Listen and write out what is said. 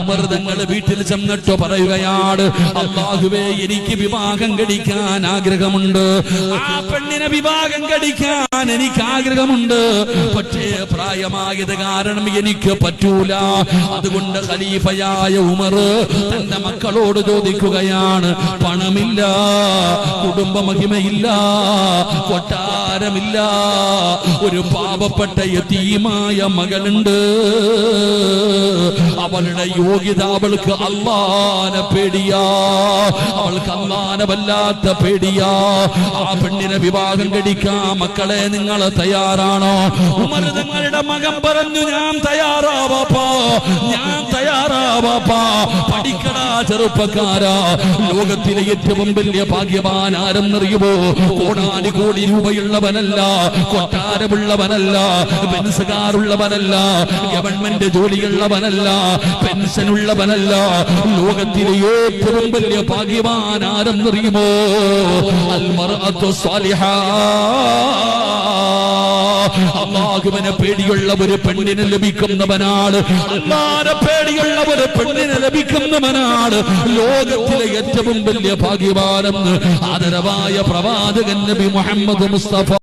ഉമർ തങ്ങൾ വീട്ടിൽ ചെന്നിട്ട് പറയുകയാണ്, അല്ലാഹുവേ, എനിക്ക് വിവാഹം കഴിക്കാൻ ആഗ്രഹമുണ്ട്, ആ പെണ്ണിനെ വിവാഹം കഴിക്കാൻ എനിക്ക് ആഗ്രഹമുണ്ട്, പക്ഷേ പ്രായമായത് കാരണം എനിക്ക് പറ്റൂല. അതുകൊണ്ട് ഖലീഫയായ ഉമർ തന്റെ മക്കളോട് ചോദിക്കുകയാണ്, പണമില്ല, കുടുംബ മഹിമയില്ല, കൊട്ടാരമില്ല, ഒരു പാവപ്പെട്ട യതീമായ മകളുണ്ട്, അവളുടെ യോഗ്യത അവൾക്ക് അല്ലാഹുവിനെ പേടിയാ, അവൾക്ക് അല്ലാഹുവിനെ വല്ലാത്ത പേടിയാ. ആ പെണ്ണിനെ വിവാഹം കഴിക്കാൻ മക്കളെ നിങ്ങൾ തയ്യാറാണോ? ഉമർ തങ്ങളുടെ മകൻ പറഞ്ഞു, ഞാൻ തയ്യാറാ ബാപ്പാ, ഞാൻ തയ്യാറാ ബാപ്പാ. പഠിക്കടാ ചെറുപ്പക്കാരാ, ലോകത്തിലെ ഏറ്റവും വലിയ ഭാഗ്യവാൻ ആരെന്നറിയുമോ? കോടാനുകോടി രൂപയുള്ളവനല്ല, കൊട്ടാരമുള്ളവനല്ല, പെൻസുകാരുള്ളവനല്ല, ഗവൺമെന്റ് ജോലിയുള്ളവനല്ല, പെൻഷനുള്ളവനല്ല, ലോകത്തിലെ ഏറ്റവും വലിയ ഭാഗ്യവാൻ ആരെന്നറിയുമോ? അൽമർഅത്തു സ്വാലിഹാ, അല്ലാഹുവിനെ പേടിയുള്ള ഒരു പെണ്ണിനെ ലഭിക്കുന്നവനാണ്, അല്ലാഹുവിനെ പേടിയുള്ള ഒരു പെണ്ണിനെ ലഭിക്കുന്നവനാണ് ലോകത്തിലെ ഏറ്റവും വലിയ ഭാഗ്യവാനെന്ന് ആദരവായ പ്രവാചകൻ നബി മുഹമ്മദ് മുസ്തഫ